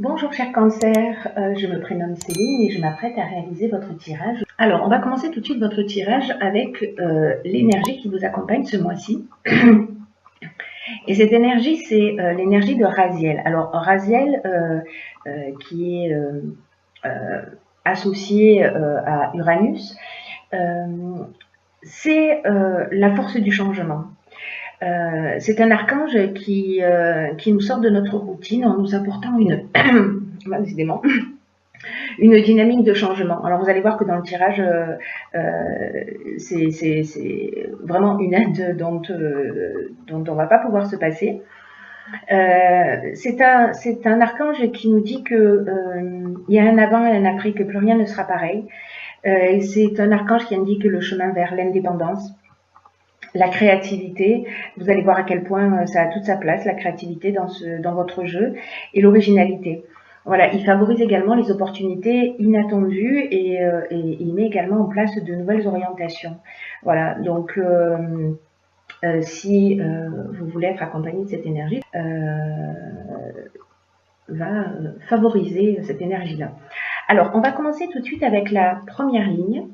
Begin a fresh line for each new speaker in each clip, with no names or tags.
Bonjour cher cancer, je me prénomme Céline et je m'apprête à réaliser votre tirage. Alors on va commencer tout de suite votre tirage avec l'énergie qui vous accompagne ce mois-ci. Et cette énergie, c'est l'énergie de Raziel. Alors Raziel, qui est associé à Uranus, c'est la force du changement. C'est un archange qui nous sort de notre routine en nous apportant décidément, une dynamique de changement. Alors vous allez voir que dans le tirage, c'est vraiment une aide dont on va pas pouvoir se passer. C'est un archange qui nous dit que il y a un avant et un après, que plus rien ne sera pareil. C'est un archange qui indique le chemin vers l'indépendance, la créativité. Vous allez voir à quel point ça a toute sa place, la créativité dans votre jeu, et l'originalité. Voilà, il favorise également les opportunités inattendues et il met également en place de nouvelles orientations. Voilà, donc si vous voulez être accompagné de cette énergie, va favoriser cette énergie-là. Alors, on va commencer tout de suite avec la première ligne.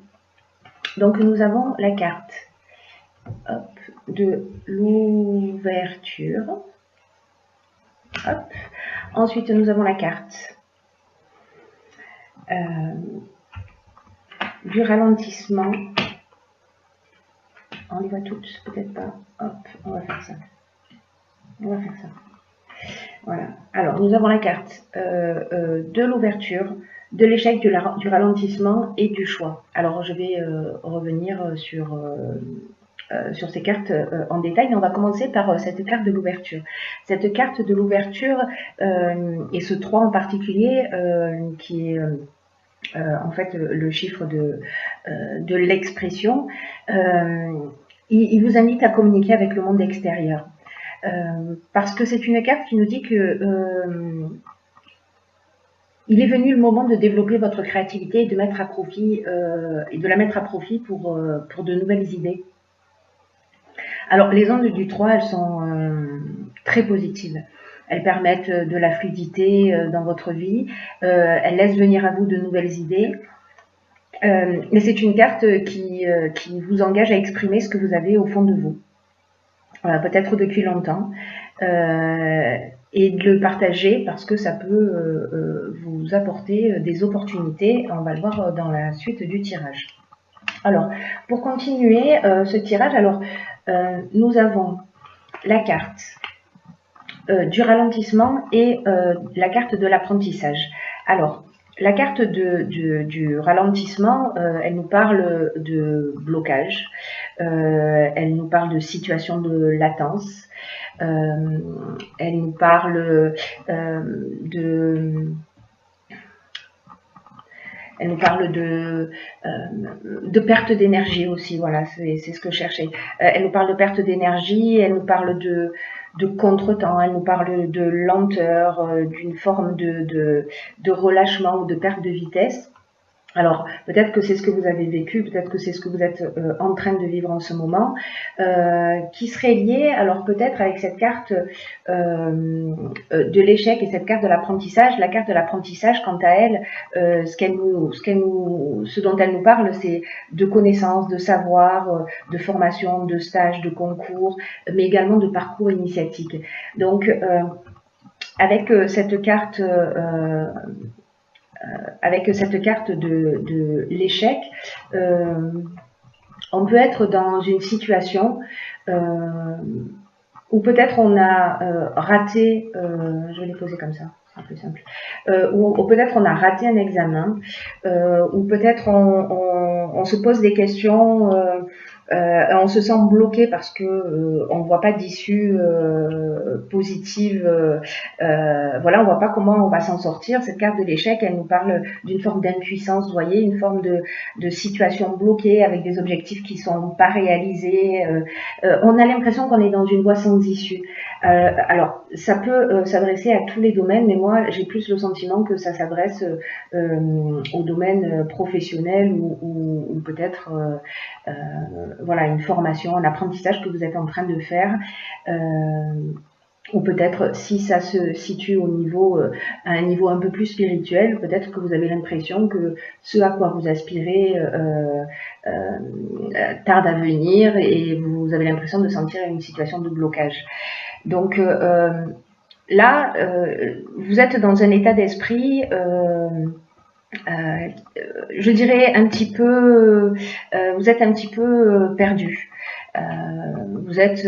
Donc, nous avons la carte de l'ouverture. Ensuite, nous avons la carte du ralentissement. On les voit toutes, peut-être pas. Hop, on va faire ça. Voilà. Alors, nous avons la carte de l'ouverture, de l'échec, du ralentissement et du choix. Alors, je vais revenir sur ces cartes en détail, mais on va commencer par cette carte de l'ouverture. Cette carte de l'ouverture, et ce 3 en particulier, qui est en fait le chiffre de l'expression, il vous invite à communiquer avec le monde extérieur. Parce que c'est une carte qui nous dit que il est venu le moment de développer votre créativité et de mettre à profit et de la mettre à profit pour de nouvelles idées. Alors les ondes du 3, elles sont très positives. Elles permettent de la fluidité dans votre vie. Elles laissent venir à vous de nouvelles idées. Mais c'est une carte qui vous engage à exprimer ce que vous avez au fond de vous. Peut-être depuis longtemps. Et de le partager parce que ça peut vous apporter des opportunités. On va le voir dans la suite du tirage. Alors, pour continuer ce tirage, alors nous avons la carte du ralentissement et la carte de l'apprentissage. Alors, la carte du ralentissement, elle nous parle de blocage, elle nous parle de situation de latence, elle nous parle elle nous parle de perte d'énergie aussi, voilà, c'est ce que je cherchais. Elle nous parle de perte d'énergie, elle nous parle de contretemps, elle nous parle de lenteur, d'une forme de relâchement ou de perte de vitesse. Alors, peut-être que c'est ce que vous avez vécu, peut-être que c'est ce que vous êtes en train de vivre en ce moment, qui serait lié, alors peut-être avec cette carte de l'échec et cette carte de l'apprentissage. La carte de l'apprentissage, quant à elle, ce dont elle nous parle, c'est de connaissances, de savoir, de formation, de stages, de concours, mais également de parcours initiatique. Donc, avec cette carte de l'échec, on peut être dans une situation où peut-être on a raté, je vais les poser comme ça, c'est plus simple, ou peut-être on a raté un examen, ou peut-être on se pose des questions, on se sent bloqué parce que on voit pas d'issue positive, voilà, on voit pas comment on va s'en sortir. Cette carte de l'échec, elle nous parle d'une forme d'impuissance, vous voyez, une forme de situation bloquée avec des objectifs qui sont pas réalisés. On a l'impression qu'on est dans une voie sans issue. Alors, ça peut s'adresser à tous les domaines, mais moi, j'ai plus le sentiment que ça s'adresse au domaine professionnel ou peut-être voilà, une formation, un apprentissage que vous êtes en train de faire. ou peut-être si ça se situe au niveau, à un niveau un peu plus spirituel, peut-être que vous avez l'impression que ce à quoi vous aspirez tarde à venir et vous avez l'impression de sentir une situation de blocage. Donc là, vous êtes dans un état d'esprit, je dirais un petit peu, vous êtes un petit peu perdu. Vous êtes,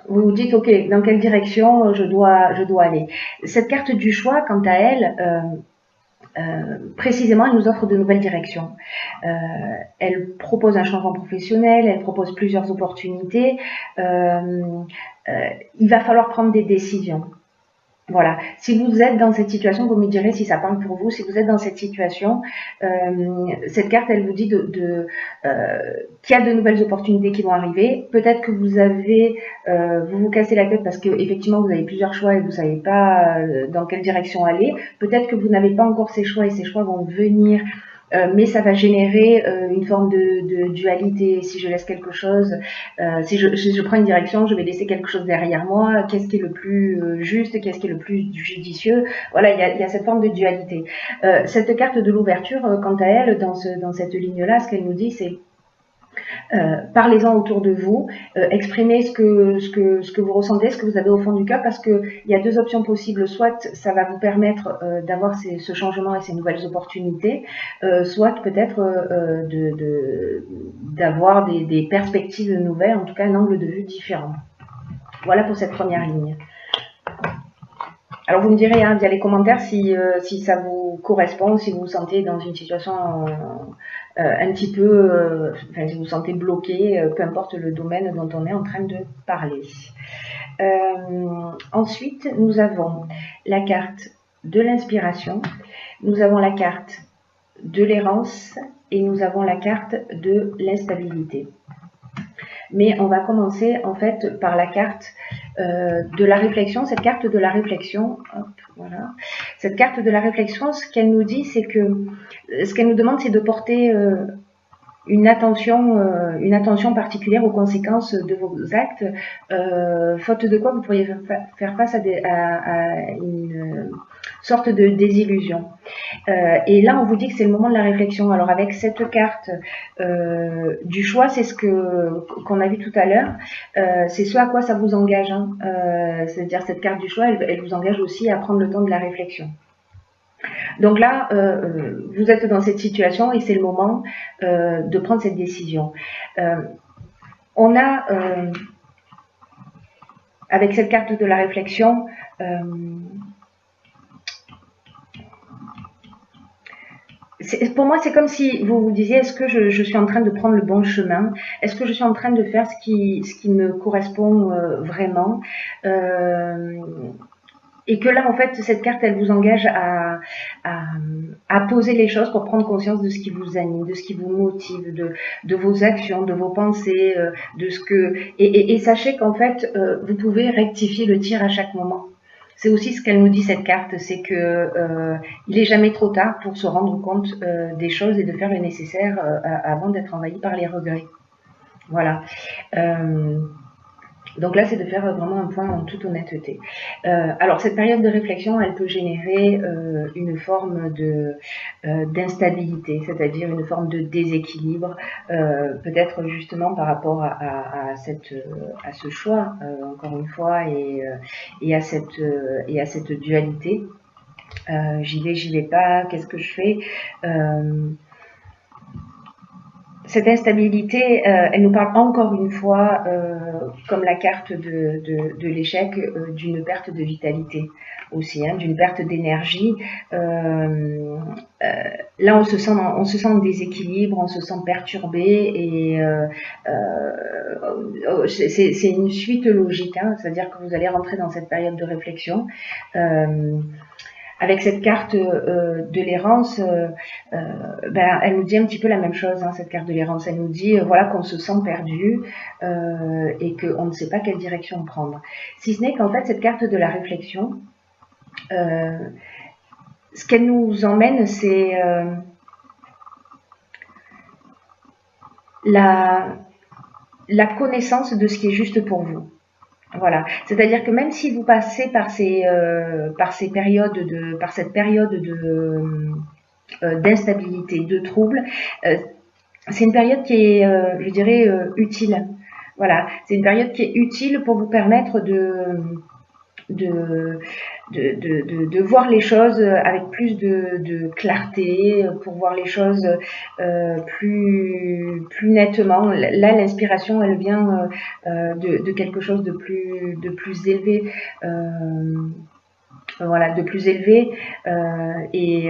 vous vous dites, ok, dans quelle direction je dois aller. Cette carte du choix, quant à elle, précisément, elle nous offre de nouvelles directions. Elle propose un changement professionnel, elle propose plusieurs opportunités. Il va falloir prendre des décisions. Voilà. Si vous êtes dans cette situation, vous me direz si ça parle pour vous. Si vous êtes dans cette situation, cette carte, elle vous dit qu'il y a de nouvelles opportunités qui vont arriver. Peut-être que vous vous cassez la tête parce que effectivement vous avez plusieurs choix et vous savez pas dans quelle direction aller. Peut-être que vous n'avez pas encore ces choix et ces choix vont venir. Mais ça va générer une forme de dualité. Si je laisse quelque chose, si je prends une direction, je vais laisser quelque chose derrière moi. Qu'est-ce qui est le plus juste? Qu'est-ce qui est le plus judicieux? Voilà, il y a cette forme de dualité. Cette carte de l'ouverture, quant à elle, dans cette ligne-là, ce qu'elle nous dit, c'est parlez-en autour de vous, exprimez ce que vous ressentez, ce que vous avez au fond du cœur, parce qu'il y a deux options possibles. Soit ça va vous permettre d'avoir ce changement et ces nouvelles opportunités, soit peut-être d'avoir des perspectives nouvelles, en tout cas un angle de vue différent. Voilà pour cette première ligne. Alors vous me direz via les commentaires si ça vous correspond, si vous vous sentez dans une situation un petit peu, enfin si vous vous sentez bloqué, peu importe le domaine dont on est en train de parler. Ensuite, nous avons la carte de l'inspiration, nous avons la carte de l'errance et nous avons la carte de l'instabilité. Mais on va commencer en fait par la carte de la réflexion. Cette carte de la réflexion, hop, voilà. Cette carte de la réflexion, ce qu'elle nous dit, c'est que ce qu'elle nous demande, c'est de porter une attention particulière aux conséquences de vos actes, faute de quoi vous pourriez faire face à une sorte de désillusion. Et là, on vous dit que c'est le moment de la réflexion. Alors avec cette carte du choix, c'est ce qu'on a vu tout à l'heure, c'est ce à quoi ça vous engage. Hein. C'est-à-dire cette carte du choix, elle vous engage aussi à prendre le temps de la réflexion. Donc là, vous êtes dans cette situation et c'est le moment de prendre cette décision. On a, avec cette carte de la réflexion, pour moi, c'est comme si vous vous disiez, est-ce que je suis en train de prendre le bon chemin? Est-ce que je suis en train de faire ce qui me correspond vraiment? Et que là, en fait, cette carte, elle vous engage à poser les choses pour prendre conscience de ce qui vous anime, de ce qui vous motive, de vos actions, de vos pensées, de ce que... Et sachez qu'en fait, vous pouvez rectifier le tir à chaque moment. C'est aussi ce qu'elle nous dit, cette carte, c'est que il est jamais trop tard pour se rendre compte des choses et de faire le nécessaire avant d'être envahi par les regrets. Voilà. Donc là, c'est de faire vraiment un point en toute honnêteté. Alors, cette période de réflexion, elle peut générer une forme d'instabilité, c'est-à-dire une forme de déséquilibre, peut-être justement par rapport à ce choix, encore une fois, et à cette dualité. J'y vais pas, qu'est-ce que je fais? Cette instabilité, elle nous parle encore une fois, comme la carte de l'échec, d'une perte de vitalité aussi, hein, d'une perte d'énergie. Là, on se sent en déséquilibre, on se sent perturbé et c'est une suite logique, hein, c'est-à-dire que vous allez rentrer dans cette période de réflexion. Avec cette carte de l'errance, elle nous dit un petit peu la même chose, hein, cette carte de l'errance. Elle nous dit voilà qu'on se sent perdu et qu'on ne sait pas quelle direction prendre. Si ce n'est qu'en fait, cette carte de la réflexion, ce qu'elle nous emmène, c'est la connaissance de ce qui est juste pour vous. Voilà, c'est-à-dire que même si vous passez par cette période d'instabilité, de trouble, c'est une période qui est, je dirais, utile. Voilà, c'est une période qui est utile pour vous permettre de, de voir les choses avec plus de clarté, pour voir les choses plus nettement. Là, l'inspiration, elle vient de quelque chose de plus élevé. Voilà, de plus élevé et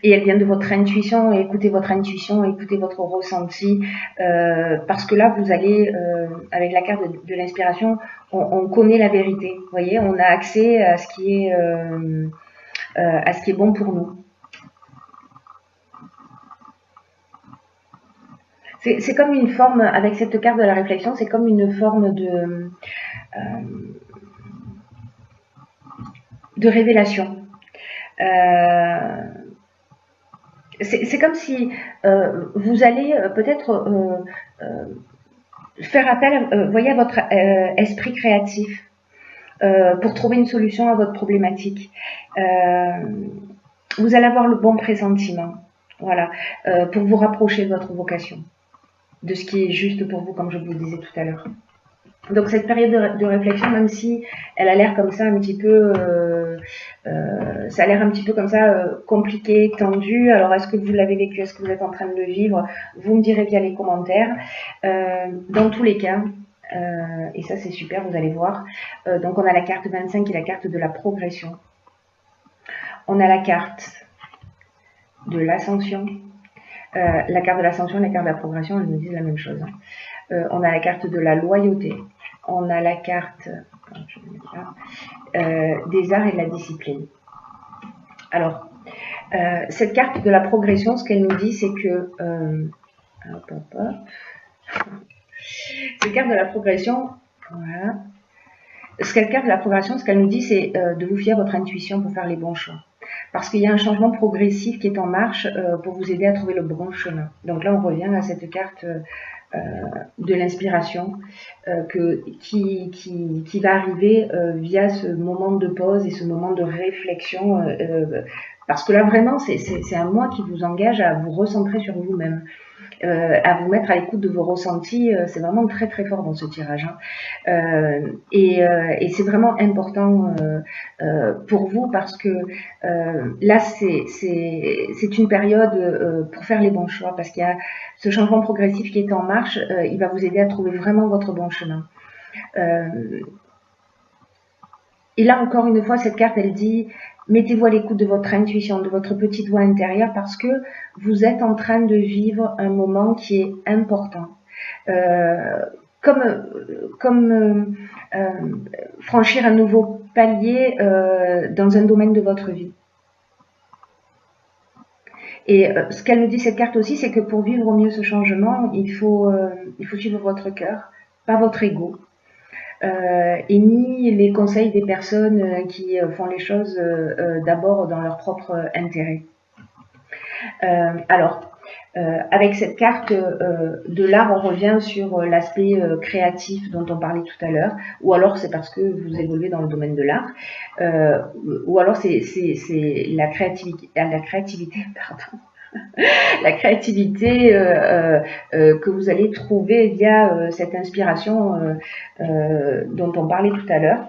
elle vient de votre intuition. Écoutez votre intuition, écoutez votre ressenti parce que là vous allez avec la carte de l'inspiration, on connaît la vérité, vous voyez, on a accès à ce qui est bon pour nous. C'est comme une forme, avec cette carte de la réflexion, c'est comme une forme de révélation. C'est comme si vous allez peut-être faire appel, voyez, à votre esprit créatif pour trouver une solution à votre problématique. Vous allez avoir le bon pressentiment, voilà, pour vous rapprocher de votre vocation, de ce qui est juste pour vous, comme je vous le disais tout à l'heure. Donc cette période de réflexion, même si elle a l'air comme ça un petit peu, ça a l'air un petit peu comme ça compliqué, tendu. Alors est-ce que vous l'avez vécu, est-ce que vous êtes en train de le vivre? Vous me direz via les commentaires. Dans tous les cas, et ça c'est super, vous allez voir. Donc on a la carte 25 qui est la carte de la progression. On a la carte de l'ascension. La carte de l'ascension et la carte de la progression, elles nous disent la même chose. On a la carte de la loyauté. On a la carte des arts et de la discipline. Alors, cette carte de la progression, ce qu'elle nous dit, c'est que cette carte de la progression, voilà. Cette carte de la progression, ce qu'elle nous dit, c'est de vous fier à votre intuition pour faire les bons choix. Parce qu'il y a un changement progressif qui est en marche pour vous aider à trouver le bon chemin. Donc là, on revient à cette carte de l'inspiration qui va arriver via ce moment de pause et ce moment de réflexion. Parce que là, vraiment, c'est un moi qui vous engage à vous recentrer sur vous-même. À vous mettre à l'écoute de vos ressentis, c'est vraiment très très fort dans ce tirage. Et c'est vraiment important pour vous parce que là c'est une période pour faire les bons choix parce qu'il y a ce changement progressif qui est en marche, il va vous aider à trouver vraiment votre bon chemin. Et là encore une fois, cette carte elle dit mettez-vous à l'écoute de votre intuition, de votre petite voix intérieure parce que vous êtes en train de vivre un moment qui est important. Comme franchir un nouveau palier dans un domaine de votre vie. Et ce qu'elle nous dit cette carte aussi, c'est que pour vivre au mieux ce changement, il faut suivre votre cœur, pas votre ego. Et ni les conseils des personnes qui font les choses d'abord dans leur propre intérêt. Alors, avec cette carte de l'art, on revient sur l'aspect créatif dont on parlait tout à l'heure, ou alors c'est parce que vous évoluez dans le domaine de l'art, ou alors c'est la créativité, pardon. La créativité que vous allez trouver via cette inspiration dont on parlait tout à l'heure.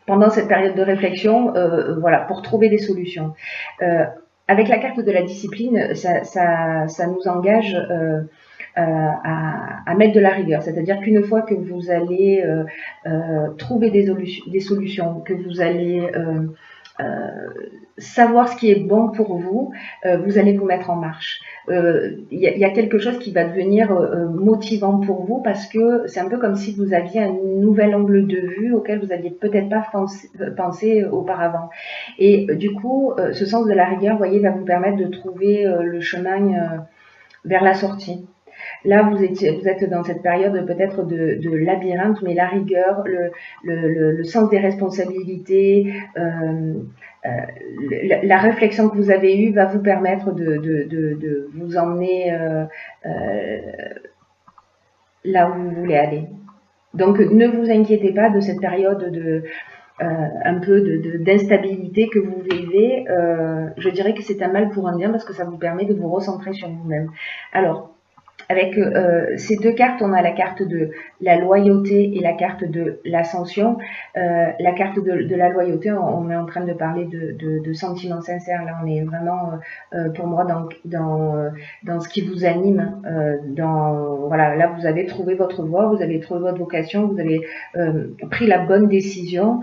Pendant cette période de réflexion, voilà, pour trouver des solutions. Avec la carte de la discipline, ça nous engage à mettre de la rigueur. C'est-à-dire qu'une fois que vous allez trouver des solutions, que vous allez savoir ce qui est bon pour vous, vous allez vous mettre en marche. Y a quelque chose qui va devenir motivant pour vous parce que c'est un peu comme si vous aviez un nouvel angle de vue auquel vous n'aviez peut-être pas pensé auparavant. Et du coup, ce sens de la rigueur, vous voyez, va vous permettre de trouver le chemin vers la sortie. Là, vous êtes dans cette période peut-être de labyrinthe, mais la rigueur, le sens des responsabilités, la réflexion que vous avez eue va vous permettre de vous emmener là où vous voulez aller. Donc ne vous inquiétez pas de cette période un peu d'instabilité que vous vivez. Je dirais que c'est un mal pour un bien parce que ça vous permet de vous recentrer sur vous-même. Alors, avec ces deux cartes, on a la carte de la loyauté et la carte de l'ascension. La carte de la loyauté, on est en train de parler de sentiments sincères. Là, on est vraiment, pour moi, dans ce qui vous anime. Voilà, là, vous avez trouvé votre voie, vous avez trouvé votre vocation, vous avez pris la bonne décision.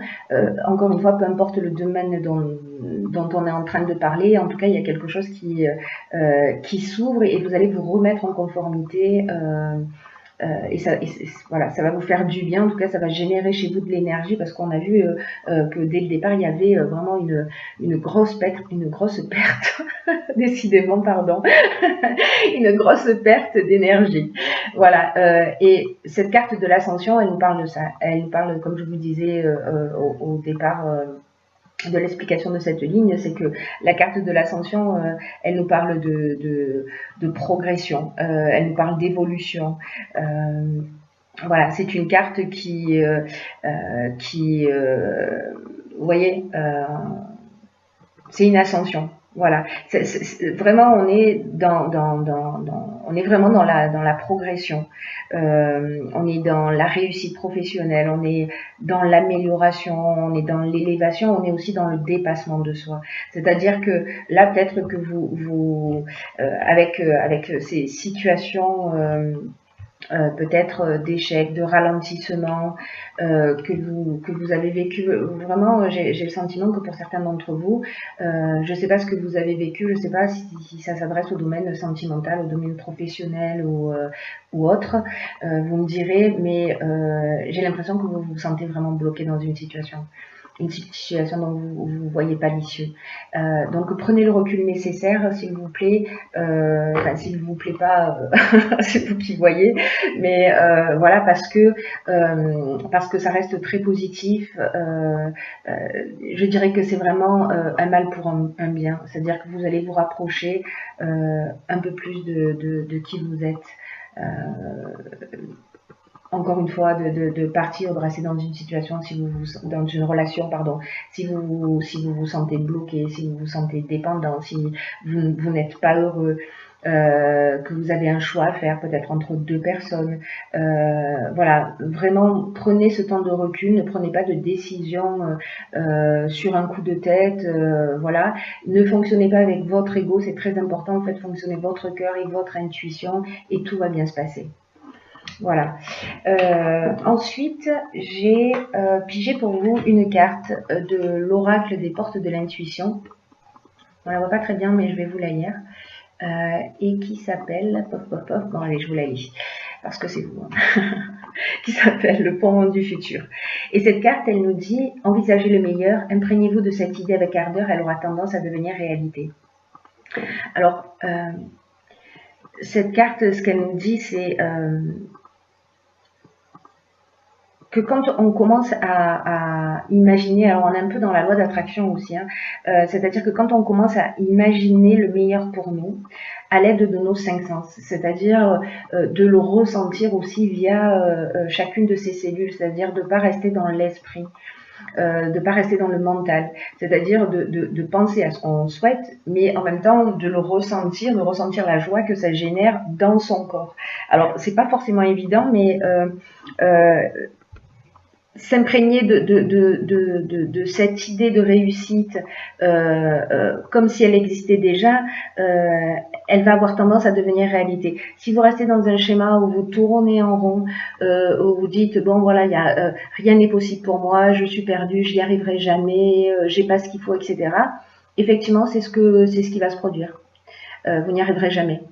Encore une fois, peu importe le domaine dont on est en train de parler, en tout cas, il y a quelque chose qui s'ouvre et vous allez vous remettre en conformité. Voilà, ça va vous faire du bien. En tout cas, ça va générer chez vous de l'énergie parce qu'on a vu que dès le départ, il y avait vraiment une grosse perte, décidément, pardon, une grosse perte d'énergie. Voilà. Et cette carte de l'ascension, elle nous parle de ça. Elle nous parle, comme je vous disais au départ. De l'explication de cette ligne, c'est que la carte de l'ascension, elle nous parle de progression, elle nous parle d'évolution. Voilà, c'est une carte qui vous voyez, c'est une ascension. Voilà, vraiment on est on est vraiment dans la progression. On est dans la réussite professionnelle, on est dans l'amélioration, on est dans l'élévation, on est aussi dans le dépassement de soi. C'est-à-dire que là peut-être que avec ces situations peut-être d'échecs, de ralentissement que vous avez vécu. Vraiment, j'ai le sentiment que pour certains d'entre vous, je ne sais pas ce que vous avez vécu, je ne sais pas si ça s'adresse au domaine sentimental, au domaine professionnel ou autre. Vous me direz, mais j'ai l'impression que vous vous sentez vraiment bloqué dans une situation dont vous ne voyez pas l'issue. Donc prenez le recul nécessaire, s'il vous plaît. Enfin, s'il vous plaît pas, c'est vous qui voyez. Mais voilà, parce que ça reste très positif. Je dirais que c'est vraiment un mal pour un bien. C'est-à-dire que vous allez vous rapprocher un peu plus de qui vous êtes. Encore une fois, de partir, de rester dans une situation, dans une relation, pardon, si vous vous sentez bloqué, si vous vous sentez dépendant, si vous n'êtes pas heureux, que vous avez un choix à faire, peut-être entre deux personnes. Voilà, vraiment, prenez ce temps de recul, ne prenez pas de décision sur un coup de tête, voilà. Ne fonctionnez pas avec votre ego, c'est très important, faites fonctionner votre cœur et votre intuition, et tout va bien se passer. Voilà. Ensuite, j'ai pigé pour vous une carte de l'oracle des portes de l'intuition. On la voit pas très bien, mais je vais vous la lire. Et qui s'appelle... Bon, allez, je vous la lis. Parce que c'est vous. Hein. Qui s'appelle le pont du futur. Et cette carte, elle nous dit, envisagez le meilleur, imprégnez-vous de cette idée avec ardeur, elle aura tendance à devenir réalité. Alors, cette carte, ce qu'elle nous dit, c'est... que quand on commence à imaginer, alors on est un peu dans la loi d'attraction aussi, hein, c'est-à-dire que quand on commence à imaginer le meilleur pour nous, à l'aide de nos cinq sens, c'est-à-dire de le ressentir aussi via chacune de ces cellules, c'est-à-dire de ne pas rester dans l'esprit, de ne pas rester dans le mental, c'est-à-dire de penser à ce qu'on souhaite, mais en même temps de le ressentir, de ressentir la joie que ça génère dans son corps. Alors, c'est pas forcément évident, mais s'imprégner de cette idée de réussite comme si elle existait déjà, elle va avoir tendance à devenir réalité. Si vous restez dans un schéma où vous tournez en rond, où vous dites bon voilà, rien n'est possible pour moi, je suis perdu, j'y arriverai jamais, j'ai pas ce qu'il faut, etc. Effectivement, c'est ce qui va se produire. Vous n'y arriverez jamais.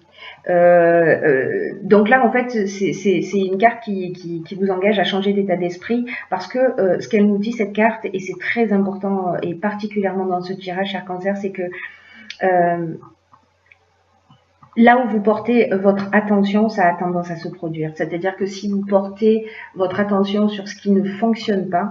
Donc là, en fait, c'est une carte qui vous engage à changer d'état d'esprit parce que ce qu'elle nous dit, cette carte, et c'est très important, et particulièrement dans ce tirage, cher Cancer, c'est que là où vous portez votre attention, ça a tendance à se produire. C'est-à-dire que si vous portez votre attention sur ce qui ne fonctionne pas,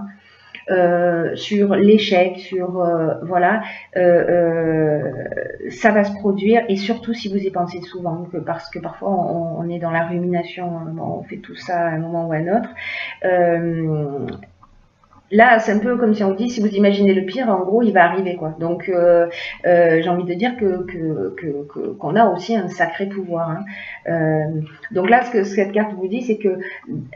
sur l'échec, sur voilà, ça va se produire, et surtout si vous y pensez souvent, parce que parfois on est dans la rumination, on fait tout ça à un moment ou à un autre. Là, c'est un peu comme si on dit, si vous imaginez le pire, en gros, il va arriver, quoi. Donc, j'ai envie de dire qu'on a aussi un sacré pouvoir. Hein. Donc là, ce que cette carte vous dit, c'est que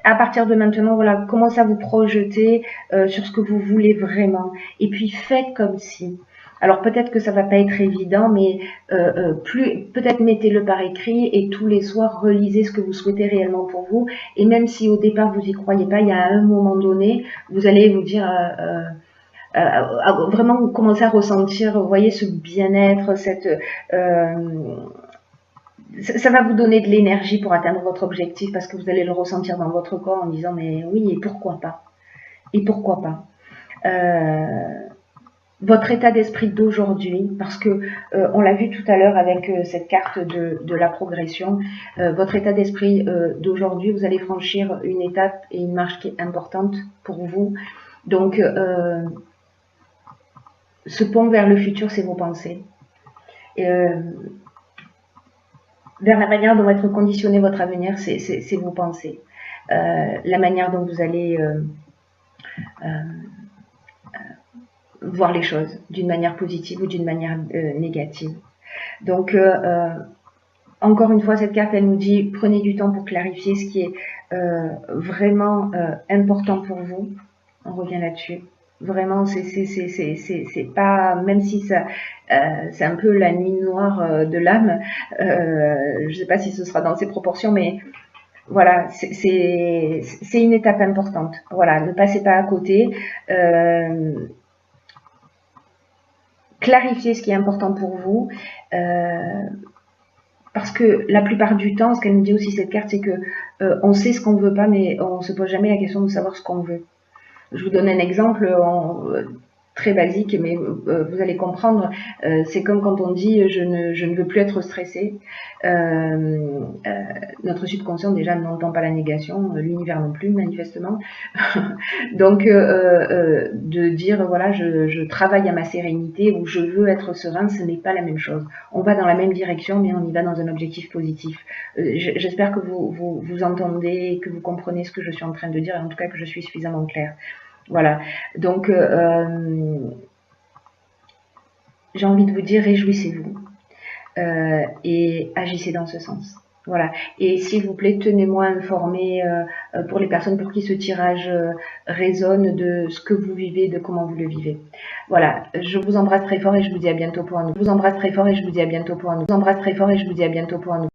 à partir de maintenant, voilà, commencez à vous projeter sur ce que vous voulez vraiment, et puis faites comme si. Alors peut-être que ça va pas être évident, mais peut-être mettez-le par écrit et tous les soirs relisez ce que vous souhaitez réellement pour vous. Et même si au départ vous y croyez pas, il y a un moment donné, vous allez vous dire vraiment commencer à ressentir, vous voyez, ce bien-être, cette ça va vous donner de l'énergie pour atteindre votre objectif, parce que vous allez le ressentir dans votre corps en disant mais oui, et pourquoi pas, et pourquoi pas. Votre état d'esprit d'aujourd'hui, parce que on l'a vu tout à l'heure avec cette carte de la progression, votre état d'esprit d'aujourd'hui, vous allez franchir une étape et une marche qui est importante pour vous. Donc, ce pont vers le futur, c'est vos pensées. Vers la manière dont va être conditionné votre avenir, c'est vos pensées. La manière dont vous allez voir les choses d'une manière positive ou d'une manière négative. Donc, encore une fois, cette carte, elle nous dit, prenez du temps pour clarifier ce qui est vraiment important pour vous. On revient là-dessus. Vraiment, c'est pas, même si ça, c'est un peu la nuit noire de l'âme, je sais pas si ce sera dans ces proportions, mais voilà, c'est une étape importante. Voilà, ne passez pas à côté. Clarifier ce qui est important pour vous, parce que la plupart du temps, ce qu'elle nous dit aussi cette carte, c'est que on sait ce qu'on ne veut pas, mais on ne se pose jamais la question de savoir ce qu'on veut. Je vous donne un exemple très basique, mais vous allez comprendre. C'est comme quand on dit je ne veux plus être stressé. Notre subconscient déjà n'entend pas la négation, l'univers non plus manifestement. Donc de dire voilà, je travaille à ma sérénité, ou je veux être serein, ce n'est pas la même chose. On va dans la même direction, mais on y va dans un objectif positif. J'espère que vous entendez, que vous comprenez ce que je suis en train de dire, et en tout cas que je suis suffisamment claire. Voilà, donc j'ai envie de vous dire, réjouissez-vous et agissez dans ce sens. Voilà, et s'il vous plaît, tenez-moi informé pour les personnes pour qui ce tirage résonne, de ce que vous vivez, de comment vous le vivez. Voilà, je vous embrasse très fort et je vous dis à bientôt pour un nouveau. Je vous embrasse très fort et je vous dis à bientôt pour un nouveau. Je vous embrasse très fort et je vous dis à bientôt pour un nouveau.